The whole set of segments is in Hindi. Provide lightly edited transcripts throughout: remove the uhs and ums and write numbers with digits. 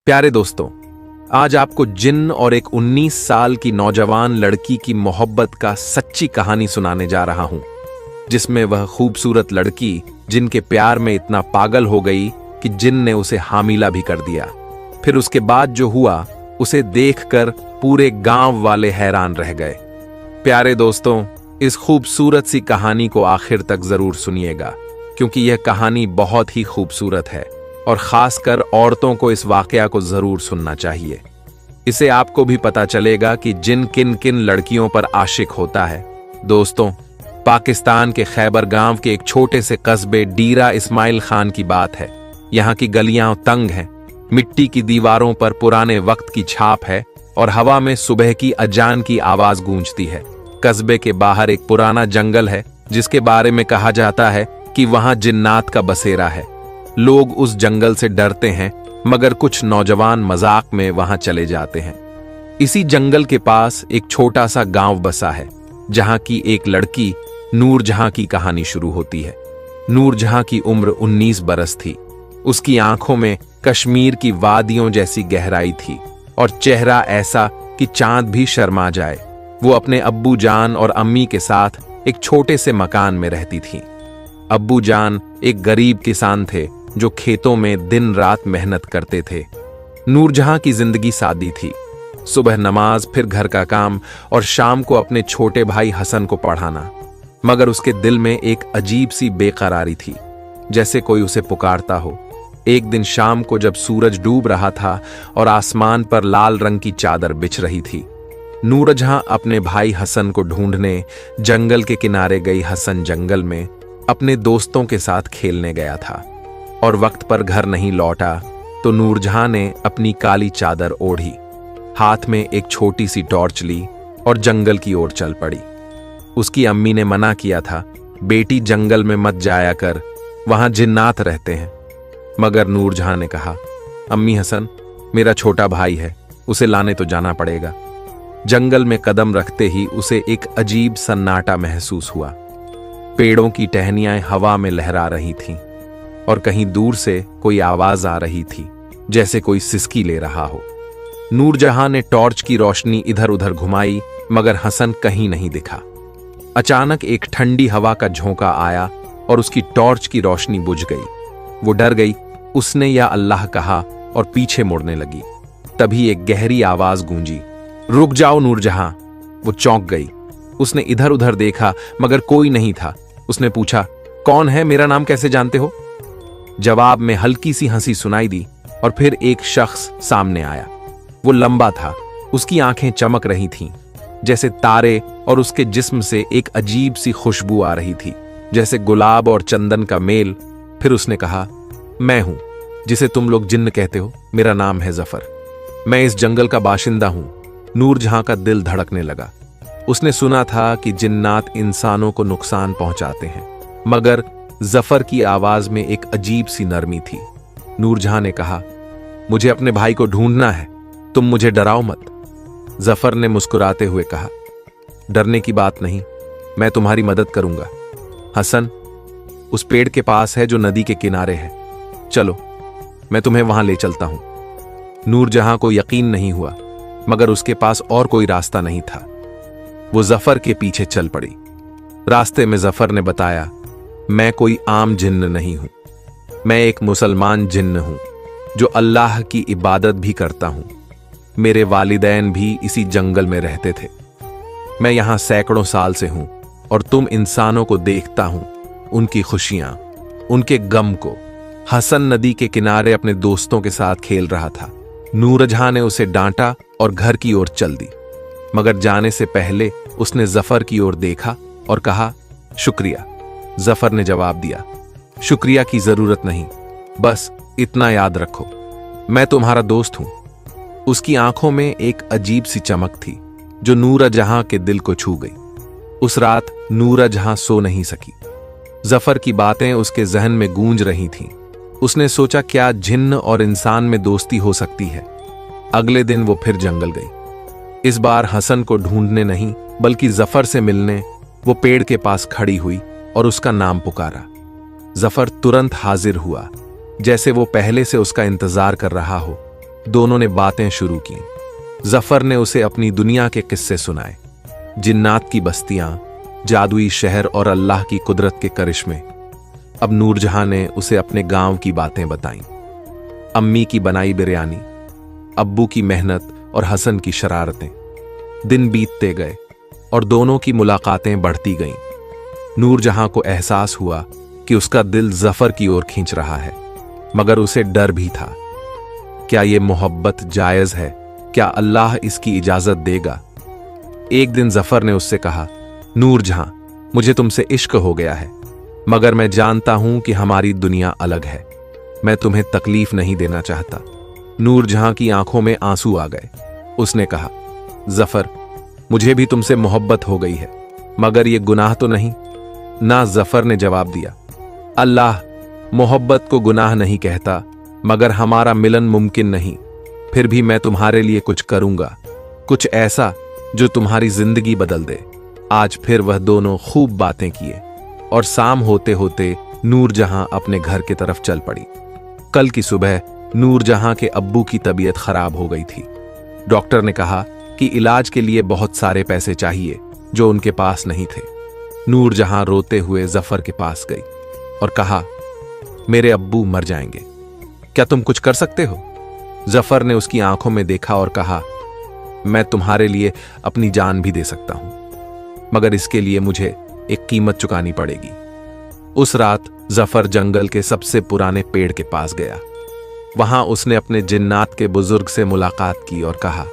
प्यारे दोस्तों, आज आपको जिन्न और एक 19 साल की नौजवान लड़की की मोहब्बत का सच्ची कहानी सुनाने जा रहा हूं, जिसमें वह खूबसूरत लड़की जिन के प्यार में इतना पागल हो गई कि जिन ने उसे हामिला भी कर दिया। फिर उसके बाद जो हुआ उसे देखकर पूरे गांव वाले हैरान रह गए। प्यारे दोस्तों, इस खूबसूरत सी कहानी को आखिर तक जरूर सुनिएगा, क्योंकि यह कहानी बहुत ही खूबसूरत है और खासकर औरतों को इस वाकया को जरूर सुनना चाहिए। इसे आपको भी पता चलेगा कि जिन किन किन लड़कियों पर आशिक होता है। दोस्तों, पाकिस्तान के खैबर गांव के एक छोटे से कस्बे डीरा इस्माइल खान की बात है। यहाँ की गलियां तंग हैं, मिट्टी की दीवारों पर पुराने वक्त की छाप है और हवा में सुबह की अजान की आवाज गूंजती है। कस्बे के बाहर एक पुराना जंगल है जिसके बारे में कहा जाता है कि वहां जिन्नात का बसेरा है। लोग उस जंगल से डरते हैं, मगर कुछ नौजवान मजाक में वहां चले जाते हैं। इसी जंगल के पास एक छोटा सा गांव बसा है, जहां की एक लड़की नूरजहां की कहानी शुरू होती है। नूरजहां की उम्र 19 बरस थी। उसकी आंखों में कश्मीर की वादियों जैसी गहराई थी और चेहरा ऐसा कि चांद भी शर्मा जाए। वो अपने अब्बू जान और अम्मी के साथ एक छोटे से मकान में रहती थी। अब्बू जान एक गरीब किसान थे जो खेतों में दिन रात मेहनत करते थे। नूरजहां की जिंदगी सादी थी। सुबह नमाज, फिर घर का काम और शाम को अपने छोटे भाई हसन को पढ़ाना। मगर उसके दिल में एक अजीब सी बेकरारी थी, जैसे कोई उसे पुकारता हो। एक दिन शाम को जब सूरज डूब रहा था और आसमान पर लाल रंग की चादर बिछ रही थी, नूरजहां अपने भाई हसन को ढूंढने जंगल के किनारे गई। हसन जंगल में अपने दोस्तों के साथ खेलने गया था और वक्त पर घर नहीं लौटा तो नूरजहां ने अपनी काली चादर ओढ़ी, हाथ में एक छोटी सी टॉर्च ली और जंगल की ओर चल पड़ी। उसकी अम्मी ने मना किया था, बेटी जंगल में मत जाया कर, वहां जिन्नात रहते हैं। मगर नूरजहां ने कहा, अम्मी हसन मेरा छोटा भाई है, उसे लाने तो जाना पड़ेगा। जंगल में कदम रखते ही उसे एक अजीब सन्नाटा महसूस हुआ। पेड़ों की टहनियां हवा में लहरा रही थीं और कहीं दूर से कोई आवाज आ रही थी, जैसे कोई सिसकी ले रहा हो। नूरजहां ने टॉर्च की रोशनी इधर उधर घुमाई, मगर हसन कहीं नहीं दिखा। अचानक एक ठंडी हवा का झोंका आया और उसकी टॉर्च की रोशनी बुझ गई। वो डर गई। उसने या अल्लाह कहा और पीछे मुड़ने लगी। तभी एक गहरी आवाज गूंजी, रुक जाओ नूरजहां। वो चौंक गई। उसने इधर उधर देखा, मगर कोई नहीं था। उसने पूछा, कौन है, मेरा नाम कैसे जानते हो? जवाब में हल्की सी हंसी सुनाई दी और फिर एक शख्स सामने आया। वो लंबा था, उसकी आंखें चमक रही थीं जैसे तारे और उसके जिस्म से एक अजीब सी खुशबू आ रही थी, जैसे गुलाब और चंदन का मेल। फिर उसने कहा, मैं हूं जिसे तुम लोग जिन्न कहते हो, मेरा नाम है जफर, मैं इस जंगल का बाशिंदा हूं। नूरजहां का दिल धड़कने लगा। उसने सुना था कि जिन्नात इंसानों को नुकसान पहुंचाते हैं, मगर जफर की आवाज में एक अजीब सी नरमी थी। नूरजहां ने कहा, मुझे अपने भाई को ढूंढना है, तुम मुझे डराओ मत। जफर ने मुस्कुराते हुए कहा, डरने की बात नहीं, मैं तुम्हारी मदद करूंगा। हसन उस पेड़ के पास है जो नदी के किनारे है, चलो मैं तुम्हें वहां ले चलता हूं। नूरजहां को यकीन नहीं हुआ, मगर उसके पास और कोई रास्ता नहीं था। वो जफर के पीछे चल पड़ी। रास्ते में जफर ने बताया, मैं कोई आम जिन्न नहीं हूं, मैं एक मुसलमान जिन्न हूं जो अल्लाह की इबादत भी करता हूं। मेरे वालिदैन भी इसी जंगल में रहते थे। मैं यहां सैकड़ों साल से हूं और तुम इंसानों को देखता हूं, उनकी खुशियां, उनके गम को। हसन नदी के किनारे अपने दोस्तों के साथ खेल रहा था। नूरजहां ने उसे डांटा और घर की ओर चल दी, मगर जाने से पहले उसने जफर की ओर देखा और कहा, शुक्रिया। जफर ने जवाब दिया, शुक्रिया की जरूरत नहीं, बस इतना याद रखो, मैं तुम्हारा दोस्त हूं। उसकी आंखों में एक अजीब सी चमक थी जो नूरजहां के दिल को छू गई। उस रात नूरजहां सो नहीं सकी। जफर की बातें उसके जहन में गूंज रही थीं। उसने सोचा, क्या जिन्न और इंसान में दोस्ती हो सकती है? अगले दिन वो फिर जंगल गई। इस बार हसन को ढूंढने नहीं, बल्कि जफर से मिलने वो पेड़ के पास खड़ी हुई और उसका नाम पुकारा। जफर तुरंत हाजिर हुआ, जैसे वो पहले से उसका इंतजार कर रहा हो। दोनों ने बातें शुरू की। जफर ने उसे अपनी दुनिया के किस्से सुनाए, जिन्नात की बस्तियां, जादुई शहर और अल्लाह की कुदरत के करिश्मे। अब नूरजहां ने उसे अपने गांव की बातें बताईं, अम्मी की बनाई बिरयानी, अब्बू की मेहनत और हसन की शरारतें। दिन बीतते गए और दोनों की मुलाकातें बढ़ती गईं। नूरजहां को एहसास हुआ कि उसका दिल जफर की ओर खींच रहा है, मगर उसे डर भी था। क्या ये मोहब्बत जायज है? क्या अल्लाह इसकी इजाजत देगा? एक दिन जफर ने उससे कहा, नूरजहां, मुझे तुमसे इश्क हो गया है, मगर मैं जानता हूं कि हमारी दुनिया अलग है। मैं तुम्हें तकलीफ नहीं देना चाहता। नूरजहां की आंखों में आंसू आ गए। उसने कहा, जफर, मुझे भी तुमसे मोहब्बत हो गई है, मगर यह गुनाह तो नहीं ना? जफर ने जवाब दिया, अल्लाह मोहब्बत को गुनाह नहीं कहता, मगर हमारा मिलन मुमकिन नहीं। फिर भी मैं तुम्हारे लिए कुछ करूंगा, कुछ ऐसा जो तुम्हारी जिंदगी बदल दे। आज फिर वह दोनों खूब बातें किए और शाम होते होते नूरजहां अपने घर की तरफ चल पड़ी। कल की सुबह नूरजहां के अब्बू की तबीयत खराब हो गई थी। डॉक्टर ने कहा कि इलाज के लिए बहुत सारे पैसे चाहिए, जो उनके पास नहीं थे। नूरजहां रोते हुए जफर के पास गई और कहा, मेरे अब्बू मर जाएंगे, क्या तुम कुछ कर सकते हो? जफर ने उसकी आंखों में देखा और कहा, मैं तुम्हारे लिए अपनी जान भी दे सकता हूं, मगर इसके लिए मुझे एक कीमत चुकानी पड़ेगी। उस रात जफर जंगल के सबसे पुराने पेड़ के पास गया। वहां उसने अपने जिन्नात के बुजुर्ग से मुलाकात की और कहा,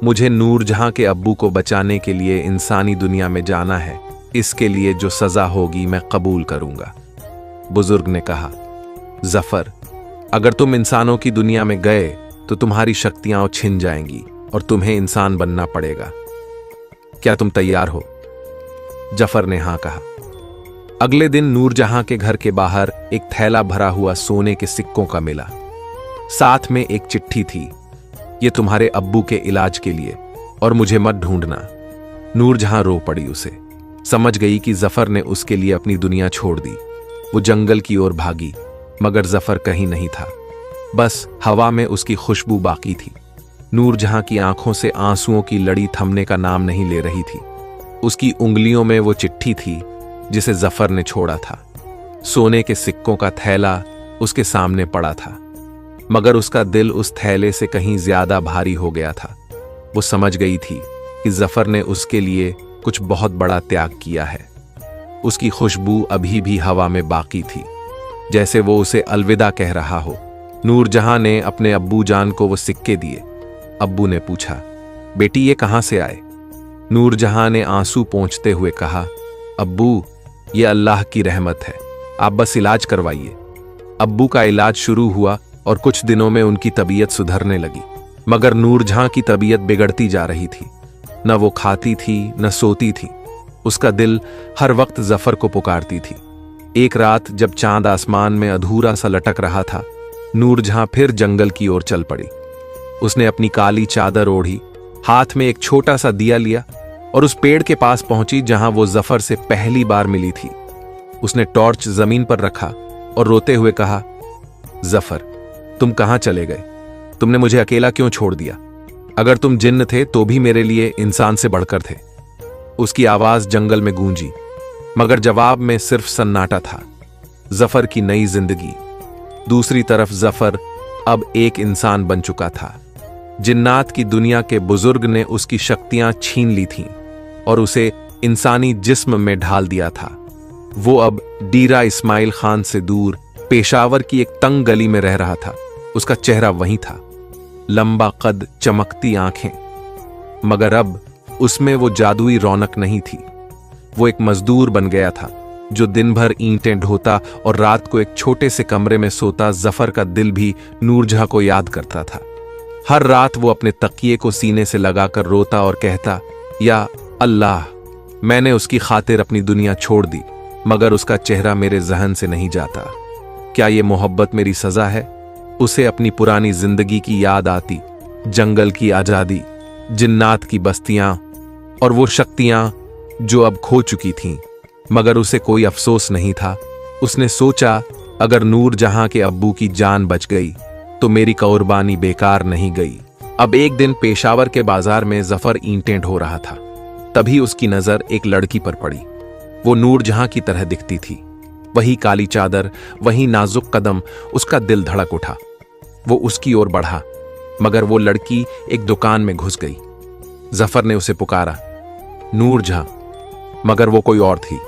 मुझे नूरजहां के अब्बू को बचाने के लिए इंसानी दुनिया में जाना है। इसके लिए जो सजा होगी मैं कबूल करूंगा। बुजुर्ग ने कहा, जफर, अगर तुम इंसानों की दुनिया में गए तो तुम्हारी शक्तियां छिन जाएंगी और तुम्हें इंसान बनना पड़ेगा। क्या तुम तैयार हो? जफर ने हां कहा। अगले दिन नूरजहां के घर के बाहर एक थैला भरा हुआ सोने के सिक्कों का मिला। साथ में एक चिट्ठी थी, ये तुम्हारे अब्बू के इलाज के लिए, और मुझे मत ढूंढना। नूरजहां रो पड़ी। उसे समझ गई कि जफर ने उसके लिए अपनी दुनिया छोड़ दी। वो जंगल की ओर भागी, मगर जफर कहीं नहीं था। बस हवा में उसकी खुशबू बाकी थी। नूरजहां की आंखों से आंसुओं की लड़ी थमने का नाम नहीं ले रही थी। उसकी उंगलियों में वो चिट्ठी थी जिसे जफर ने छोड़ा था। सोने के सिक्कों का थैला उसके सामने पड़ा था, मगर उसका दिल उस थैले से कहीं ज्यादा भारी हो गया था। वो समझ गई थी कि जफर ने उसके लिए कुछ बहुत बड़ा त्याग किया है। उसकी खुशबू अभी भी हवा में बाकी थी, जैसे वो उसे अलविदा कह रहा हो। नूरजहां ने अपने अब्बू जान को वो सिक्के दिए। अब्बू ने पूछा, बेटी ये कहां से आए? नूरजहां ने आंसू पोंछते हुए कहा, अब्बू, ये अल्लाह की रहमत है, आप बस इलाज करवाइए। अब्बू का इलाज शुरू हुआ और कुछ दिनों में उनकी तबीयत सुधरने लगी, मगर नूरजहां की तबीयत बिगड़ती जा रही थी। न वो खाती थी न सोती थी। उसका दिल हर वक्त जफर को पुकारती थी। एक रात जब चांद आसमान में अधूरा सा लटक रहा था, नूरजहां फिर जंगल की ओर चल पड़ी। उसने अपनी काली चादर ओढ़ी, हाथ में एक छोटा सा दिया लिया और उस पेड़ के पास पहुंची जहां वो जफर से पहली बार मिली थी। उसने टॉर्च जमीन पर रखा और रोते हुए कहा, जफर, तुम कहां चले गए? तुमने मुझे अकेला क्यों छोड़ दिया? अगर तुम जिन्न थे तो भी मेरे लिए इंसान से बढ़कर थे। उसकी आवाज जंगल में गूंजी, मगर जवाब में सिर्फ सन्नाटा था। जफर की नई जिंदगी। दूसरी तरफ जफर अब एक इंसान बन चुका था। जिन्नात की दुनिया के बुजुर्ग ने उसकी शक्तियां छीन ली थीं और उसे इंसानी जिस्म में ढाल दिया था। वो अब डीरा इस्माइल खान से दूर पेशावर की एक तंग गली में रह रहा था। उसका चेहरा वही था, लंबा कद, चमकती आंखें, मगर अब उसमें वो जादुई रौनक नहीं थी। वो एक मजदूर बन गया था जो दिन भर ईंटें ढोता और रात को एक छोटे से कमरे में सोता। जफर का दिल भी नूरजहां को याद करता था। हर रात वो अपने तकिए को सीने से लगाकर रोता और कहता, या अल्लाह, मैंने उसकी खातिर अपनी दुनिया छोड़ दी, मगर उसका चेहरा मेरे जहन से नहीं जाता। क्या ये मोहब्बत मेरी सजा है? उसे अपनी पुरानी जिंदगी की याद आती, जंगल की आजादी, जिन्नात की बस्तियां और वो शक्तियां जो अब खो चुकी थीं, मगर उसे कोई अफसोस नहीं था। उसने सोचा, अगर नूरजहां के अब्बू की जान बच गई तो मेरी कुर्बानी बेकार नहीं गई। अब एक दिन पेशावर के बाजार में जफर ईंटें ढो रहा था। तभी उसकी नजर एक लड़की पर पड़ी। वो नूरजहां की तरह दिखती थी, वही काली चादर, वही नाजुक कदम। उसका दिल धड़क उठा। वो उसकी ओर बढ़ा, मगर वो लड़की एक दुकान में घुस गई। जफर ने उसे पुकारा, नूरजहां, मगर वो कोई और थी,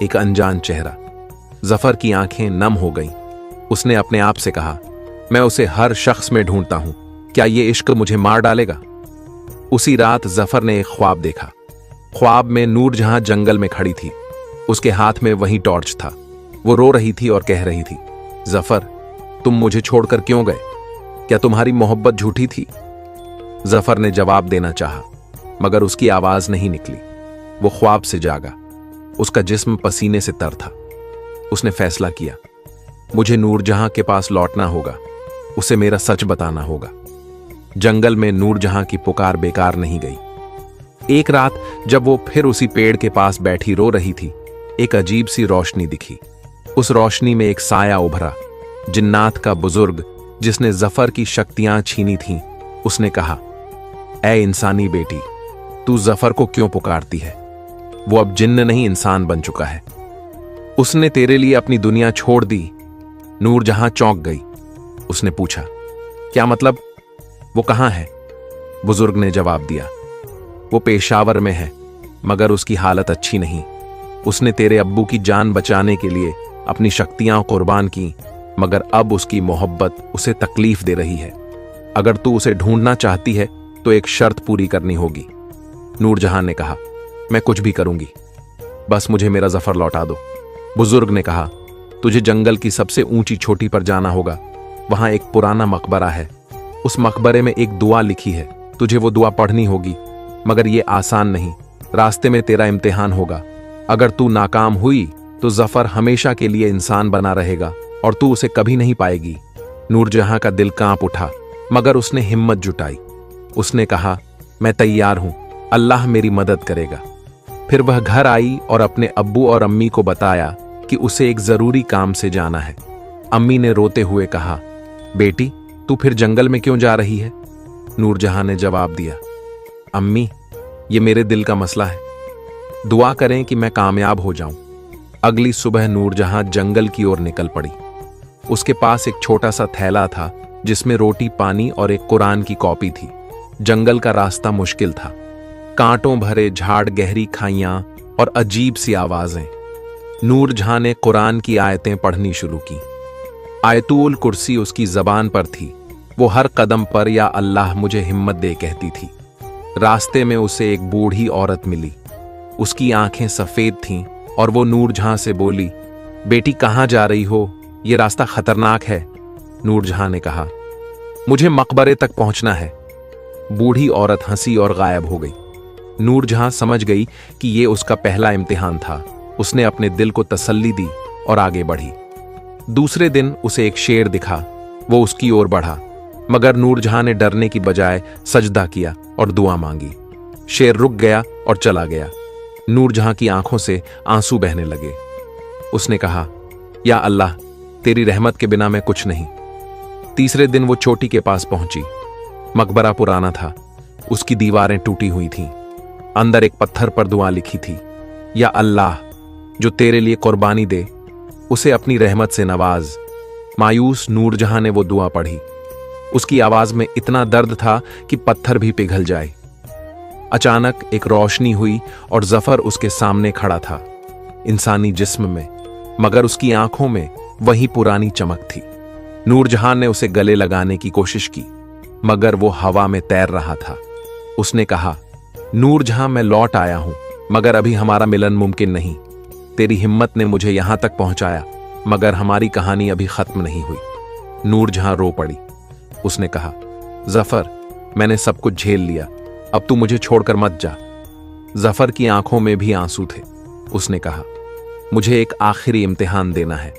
एक अनजान चेहरा। जफर की आंखें नम हो गईं। उसने अपने आप से कहा, मैं उसे हर शख्स में ढूंढता हूं, क्या ये इश्क मुझे मार डालेगा? उसी रात जफर ने एक ख्वाब देखा। ख्वाब में नूरजहां जंगल में खड़ी थी, उसके हाथ में वही टॉर्च था। वो रो रही थी और कह रही थी, जफर, तुम मुझे छोड़कर क्यों गए? क्या तुम्हारी मोहब्बत झूठी थी? जफर ने जवाब देना चाहा, मगर उसकी आवाज नहीं निकली। वो ख्वाब से जागा, उसका जिस्म पसीने से तर था। उसने फैसला किया, मुझे नूरजहां के पास लौटना होगा, उसे मेरा सच बताना होगा। जंगल में नूरजहां की पुकार बेकार नहीं गई। एक रात जब वो फिर उसी पेड़ के पास बैठी रो रही थी, एक अजीब सी रोशनी दिखी। उस रोशनी में एक साया उभरा, जिन्नात का बुजुर्ग, जिसने जफर की शक्तियां छीनी थीं। उसने कहा, ऐ इंसानी बेटी, तू जफर को क्यों पुकारती है? वो अब जिन्न नहीं इंसान बन चुका है। उसने तेरे लिए अपनी दुनिया छोड़ दी। नूरजहां चौंक गई। उसने पूछा, क्या मतलब? वो कहां है? बुजुर्ग ने जवाब दिया, वो पेशावर में है, मगर उसकी हालत अच्छी नहीं। उसने तेरे अब्बू की जान बचाने के लिए अपनी शक्तियां कुर्बान की, मगर अब उसकी मोहब्बत उसे तकलीफ दे रही है। अगर तू उसे ढूंढना चाहती है तो एक शर्त पूरी करनी होगी। नूरजहां ने कहा, मैं कुछ भी करूंगी, बस मुझे मेरा जफर लौटा दो। बुजुर्ग ने कहा, तुझे जंगल की सबसे ऊंची चोटी पर जाना होगा। वहां एक पुराना मकबरा है, उस मकबरे में एक दुआ लिखी है। तुझे वो दुआ पढ़नी होगी, मगर ये आसान नहीं। रास्ते में तेरा इम्तिहान होगा। अगर तू नाकाम हुई तो जफर हमेशा के लिए इंसान बना रहेगा और तू उसे कभी नहीं पाएगी। नूरजहां का दिल कांप उठा, मगर उसने हिम्मत जुटाई। उसने कहा, मैं तैयार हूं, अल्लाह मेरी मदद करेगा। फिर वह घर आई और अपने अब्बू और अम्मी को बताया कि उसे एक जरूरी काम से जाना है। अम्मी ने रोते हुए कहा, बेटी, तू फिर जंगल में क्यों जा रही है? नूरजहां ने जवाब दिया, अम्मी, ये मेरे दिल का मसला है, दुआ करें कि मैं कामयाब हो जाऊं। अगली सुबह नूरजहां जंगल की ओर निकल पड़ी। उसके पास एक छोटा सा थैला था, जिसमें रोटी, पानी और एक कुरान की कॉपी थी। जंगल का रास्ता मुश्किल था, कांटों भरे झाड़, गहरी खाइयां और अजीब सी आवाजें। नूरजहां ने कुरान की आयतें पढ़नी शुरू की। आयतुल कुर्सी उसकी जबान पर थी। वो हर कदम पर या अल्लाह मुझे हिम्मत दे कहती थी। रास्ते में उसे एक बूढ़ी औरत मिली। उसकी आंखें सफेद थीं और वो नूरजहां से बोली, बेटी, कहां जा रही हो? ये रास्ता खतरनाक है। नूरजहां ने कहा, मुझे मकबरे तक पहुंचना है। बूढ़ी औरत हंसी और गायब हो गई। नूरजहां समझ गई कि ये उसका पहला इम्तिहान था। उसने अपने दिल को तसल्ली दी और आगे बढ़ी। दूसरे दिन उसे एक शेर दिखा। वो उसकी ओर बढ़ा, मगर नूरजहां ने डरने की बजाय सजदा किया और दुआ मांगी। शेर रुक गया और चला गया। नूरजहां की आंखों से आंसू बहने लगे। उसने कहा, या अल्लाह, तेरी रहमत के बिना मैं कुछ नहीं। तीसरे दिन वो चोटी के पास पहुंची। मकबरा पुराना था, उसकी दीवारें टूटी हुई थीं। अंदर एक पत्थर पर दुआ लिखी थी, या अल्लाह, जो तेरे लिए कुर्बानी दे, उसे अपनी रहमत से नवाज। मायूस नूरजहां ने वो दुआ पढ़ी। उसकी आवाज में इतना दर्द था कि पत्थर भी पिघल जाए। अचानक एक रोशनी हुई और जफर उसके सामने खड़ा था, इंसानी जिस्म में, मगर उसकी आंखों में वही पुरानी चमक थी। नूरजहां ने उसे गले लगाने की कोशिश की, मगर वो हवा में तैर रहा था। उसने कहा, नूरजहां, मैं लौट आया हूं, मगर अभी हमारा मिलन मुमकिन नहीं। तेरी हिम्मत ने मुझे यहां तक पहुंचाया, मगर हमारी कहानी अभी खत्म नहीं हुई। नूरजहां रो पड़ी। उसने कहा, जफर, मैंने सब कुछ झेल लिया, अब तू मुझे छोड़कर मत जा। जफर की आंखों में भी आंसू थे। उसने कहा, मुझे एक आखिरी इम्तिहान देना है।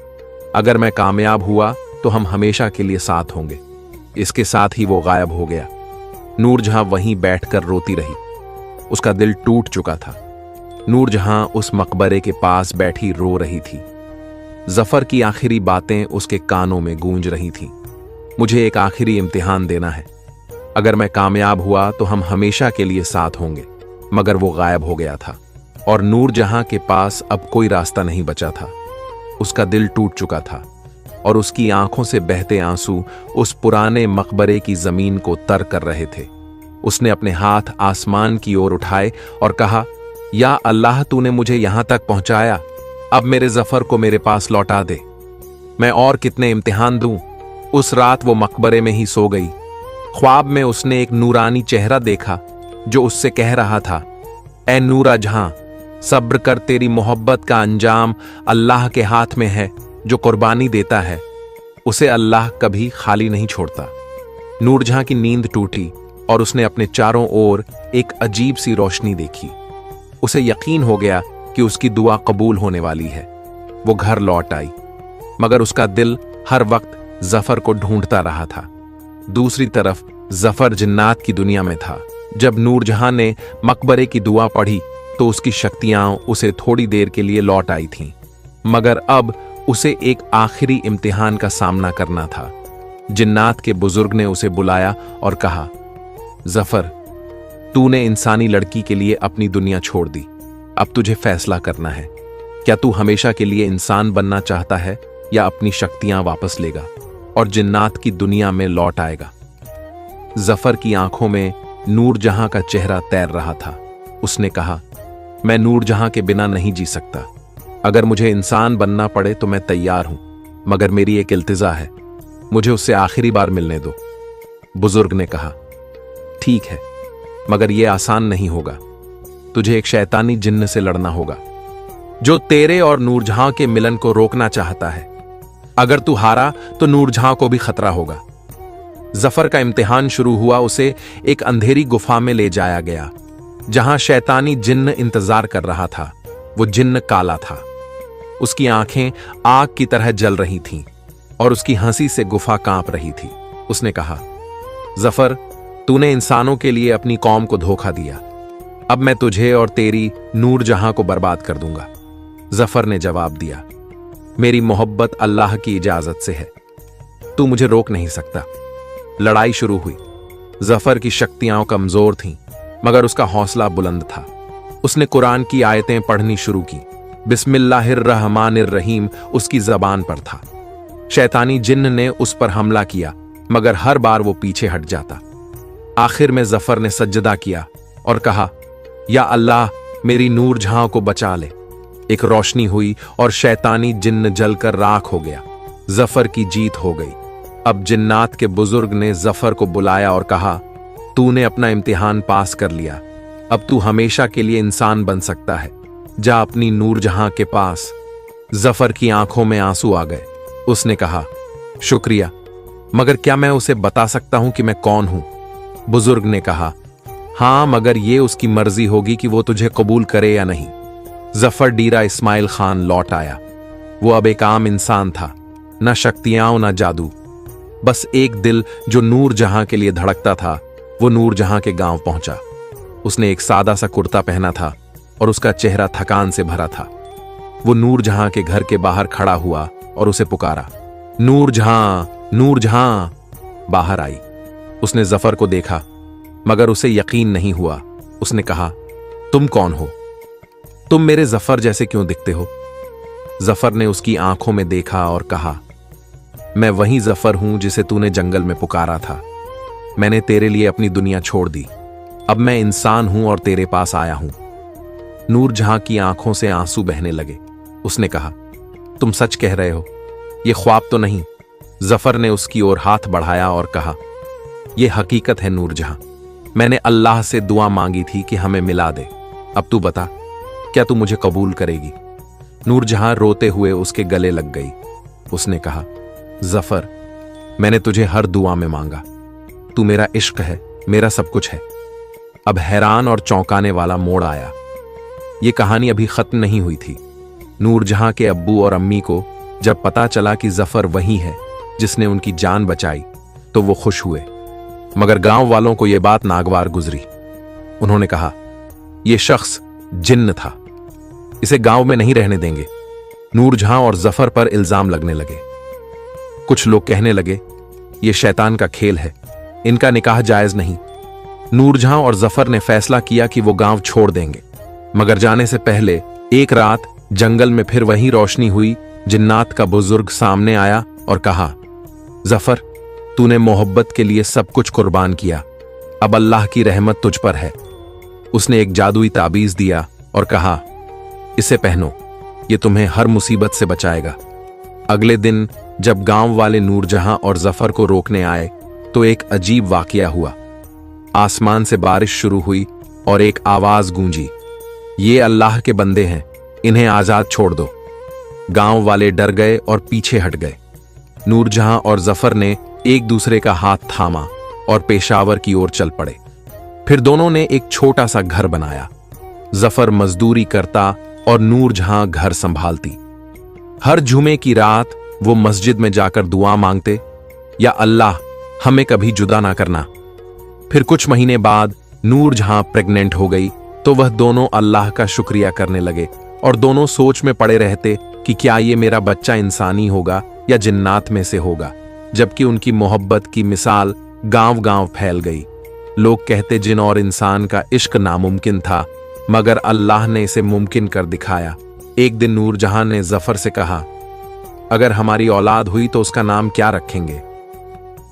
अगर मैं कामयाब हुआ तो हम हमेशा के लिए साथ होंगे। इसके साथ ही वो गायब हो गया। नूरजहां वहीं बैठकर रोती रही। उसका दिल टूट चुका था। नूरजहां उस मकबरे के पास बैठी रो रही थी। जफर की आखिरी बातें उसके कानों में गूंज रही थीं। मुझे एक आखिरी इम्तिहान देना है। अगर मैं कामयाब हुआ तो हम हमेशा के लिए साथ होंगे। मगर वो गायब हो गया था और नूरजहां के पास अब कोई रास्ता नहीं बचा था। उसका दिल टूट चुका था और उसकी आंखों से बहते आंसू उस पुराने मकबरे की जमीन को तर कर रहे थे। उसने अपने हाथ आसमान की ओर उठाए और कहा, या अल्लाह, तूने मुझे यहां तक पहुंचाया, अब मेरे जफर को मेरे पास लौटा दे। मैं और कितने इम्तिहान दूं। उस रात वो मकबरे में ही सो गई। ख्वाब में उसने एक नूरानी चेहरा देखा जो उससे कह रहा था, ए नूरजहां, सब्र कर, तेरी मोहब्बत का अंजाम अल्लाह के हाथ में है। जो कुर्बानी देता है उसे अल्लाह कभी खाली नहीं छोड़ता। नूरजहां की नींद टूटी और उसने अपने चारों ओर एक अजीब सी रोशनी देखी। उसे यकीन हो गया कि उसकी दुआ कबूल होने वाली है। वो घर लौट आई, मगर उसका दिल हर वक्त जफर को ढूंढता रहा था। दूसरी तरफ जफर जिन्नात की दुनिया में था। जब नूरजहां ने मकबरे की दुआ पढ़ी तो उसकी शक्तियां उसे थोड़ी देर के लिए लौट आई थीं, मगर अब उसे एक आखिरी इम्तिहान का सामना करना था। जिन्नात के बुजुर्ग ने उसे बुलाया और कहा, जफर, तूने इंसानी लड़की के लिए अपनी दुनिया छोड़ दी। अब तुझे फैसला करना है। क्या तू हमेशा के लिए इंसान बनना चाहता है या अपनी शक्तियां वापस लेगा और जिन्नात की दुनिया में लौट आएगा? जफर की आंखों में नूरजहां का चेहरा तैर रहा था। उसने कहा, मैं नूरजहां के बिना नहीं जी सकता। अगर मुझे इंसान बनना पड़े तो मैं तैयार हूं, मगर मेरी एक इल्तिजा है, मुझे उससे आखिरी बार मिलने दो। बुजुर्ग ने कहा, ठीक है, मगर यह आसान नहीं होगा। तुझे एक शैतानी जिन्न से लड़ना होगा जो तेरे और नूरजहां के मिलन को रोकना चाहता है। अगर तू हारा तो नूरजहां को भी खतरा होगा। जफर का इम्तिहान शुरू हुआ। उसे एक अंधेरी गुफा में ले जाया गया जहां शैतानी जिन्न इंतजार कर रहा था। वो जिन्न काला था। उसकी आंखें आग की तरह जल रही थीं और उसकी हंसी से गुफा कांप रही थी। उसने कहा, जफर, तूने इंसानों के लिए अपनी कौम को धोखा दिया। अब मैं तुझे और तेरी नूरजहां को बर्बाद कर दूंगा। जफर ने जवाब दिया, मेरी मोहब्बत अल्लाह की इजाजत से है, तू मुझे रोक नहीं सकता। लड़ाई शुरू हुई। जफर की शक्तियां कमजोर थीं, मगर उसका हौसला बुलंद था। उसने कुरान की आयतें पढ़नी शुरू की। बिस्मिल्लाहिर्रहमानिर्रहीम उसकी जबान पर था। शैतानी जिन्न ने उस पर हमला किया, मगर हर बार वो पीछे हट जाता। आखिर में जफर ने सज्जदा किया और कहा, या अल्लाह, मेरी नूरजहां को बचा ले। एक रोशनी हुई और शैतानी जिन्न जलकर राख हो गया। जफर की जीत हो गई। अब जिन्नात के बुजुर्ग ने जफर को बुलाया और कहा, तूने अपना इम्तिहान पास कर लिया। अब तू हमेशा के लिए इंसान बन सकता है। जा अपनी नूरजहां के पास। जफर की आंखों में आंसू आ गए। उसने कहा, शुक्रिया, मगर क्या मैं उसे बता सकता हूं कि मैं कौन हूं? बुजुर्ग ने कहा, हां, मगर यह उसकी मर्जी होगी कि वो तुझे कबूल करे या नहीं। जफर डीरा इस्माइल खान लौट आया। वो अब एक आम इंसान था, न शक्तियां न जादू, बस एक दिल जो नूरजहां के लिए धड़कता था। वो नूरजहां के गांव पहुंचा। उसने एक सादा सा कुर्ता पहना था और उसका चेहरा थकान से भरा था। वो नूरजहां के घर के बाहर खड़ा हुआ और उसे पुकारा, नूरजहां, नूरजहां। बाहर आई। उसने जफर को देखा, मगर उसे यकीन नहीं हुआ। उसने कहा, तुम कौन हो? तुम मेरे जफर जैसे क्यों दिखते हो? जफर ने उसकी आंखों में देखा और कहा, मैं वही जफर हूं जिसे तूने जंगल में पुकारा था। मैंने तेरे लिए अपनी दुनिया छोड़ दी। अब मैं इंसान हूं और तेरे पास आया हूं। नूरजहां की आंखों से आंसू बहने लगे। उसने कहा, तुम सच कह रहे हो? यह ख्वाब तो नहीं? जफर ने उसकी ओर हाथ बढ़ाया और कहा, यह हकीकत है नूरजहां। मैंने अल्लाह से दुआ मांगी थी कि हमें मिला दे। अब तू बता, क्या तू मुझे कबूल करेगी? नूरजहां रोते हुए उसके गले लग गई। उसने कहा, जफर, मैंने तुझे हर दुआ में मांगा। तू मेरा इश्क है, मेरा सब कुछ है। अब हैरान और चौंकाने वाला मोड़ आया। यह कहानी अभी खत्म नहीं हुई थी। नूरजहां के अब्बू और अम्मी को जब पता चला कि जफर वही है जिसने उनकी जान बचाई, तो वो खुश हुए, मगर गांव वालों को यह बात नागवार गुजरी। उन्होंने कहा, यह शख्स जिन्न था, इसे गांव में नहीं रहने देंगे। नूरजहां और जफर पर इल्जाम लगने लगे। कुछ लोग कहने लगे, ये शैतान का खेल है, इनका निकाह जायज नहीं। नूरजहां और जफर ने फैसला किया कि वो गांव छोड़ देंगे, मगर जाने से पहले एक रात जंगल में फिर वही रोशनी हुई। जिन्नात का बुजुर्ग सामने आया और कहा, जफर, तूने मोहब्बत के लिए सब कुछ कुर्बान किया, अब अल्लाह की रहमत तुझ पर है। उसने एक जादुई ताबीज दिया और कहा, इसे पहनो, ये तुम्हें हर मुसीबत से बचाएगा। अगले दिन जब गांव वाले नूरजहां और जफर को रोकने आए तो एक अजीब वाकया हुआ। आसमान से बारिश शुरू हुई और एक आवाज गूंजी, ये अल्लाह के बंदे हैं, इन्हें आजाद छोड़ दो। गांव वाले डर गए और पीछे हट गए। नूरजहां और जफर ने एक दूसरे का हाथ थामा और पेशावर की ओर चल पड़े। फिर दोनों ने एक छोटा सा घर बनाया। जफर मजदूरी करता और नूरजहां घर संभालती। हर जुमे की रात वो मस्जिद में जाकर दुआ मांगते, या अल्लाह, हमें कभी जुदा ना करना। फिर कुछ महीने बाद नूरजहां प्रेग्नेंट हो गई तो वह दोनों अल्लाह का शुक्रिया करने लगे और दोनों सोच में पड़े रहते कि क्या ये मेरा बच्चा इंसानी होगा या जिन्नात में से होगा। जबकि उनकी मोहब्बत की मिसाल गांव-गांव फैल गई। लोग कहते जिन और इंसान का इश्क नामुमकिन था, मगर अल्लाह ने इसे मुमकिन कर दिखाया। एक दिन नूरजहां ने जफर से कहा, अगर हमारी औलाद हुई तो उसका नाम क्या रखेंगे?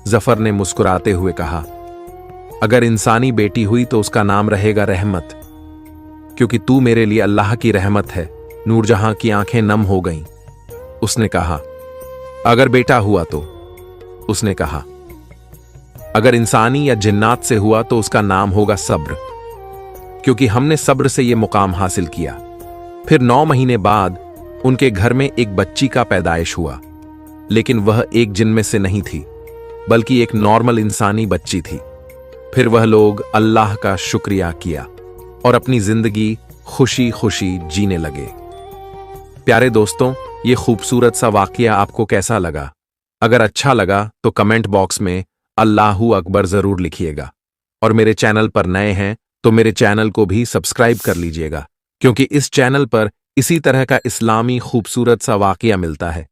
जफर ने मुस्कुराते हुए कहा, अगर इंसानी बेटी हुई तो उसका नाम रहेगा रहमत, क्योंकि तू मेरे लिए अल्लाह की रहमत है। नूरजहां की आंखें नम हो गईं। उसने कहा, अगर बेटा हुआ तो? उसने कहा, अगर इंसानी या जिन्नात से हुआ तो उसका नाम होगा सब्र, क्योंकि हमने सब्र से यह मुकाम हासिल किया। फिर 9 महीने बाद उनके घर में एक बच्ची का पैदाइश हुआ, लेकिन वह एक जिन में से नहीं थी, बल्कि एक नॉर्मल इंसानी बच्ची थी। फिर वह लोग अल्लाह का शुक्रिया किया और अपनी जिंदगी खुशी खुशी जीने लगे। प्यारे दोस्तों, ये खूबसूरत सा वाकया आपको कैसा लगा? अगर अच्छा लगा तो कमेंट बॉक्स में अल्लाहू अकबर जरूर लिखिएगा, और मेरे चैनल पर नए हैं तो मेरे चैनल को भी सब्सक्राइब कर लीजिएगा, क्योंकि इस चैनल पर इसी तरह का इस्लामी खूबसूरत सा वाकया मिलता है।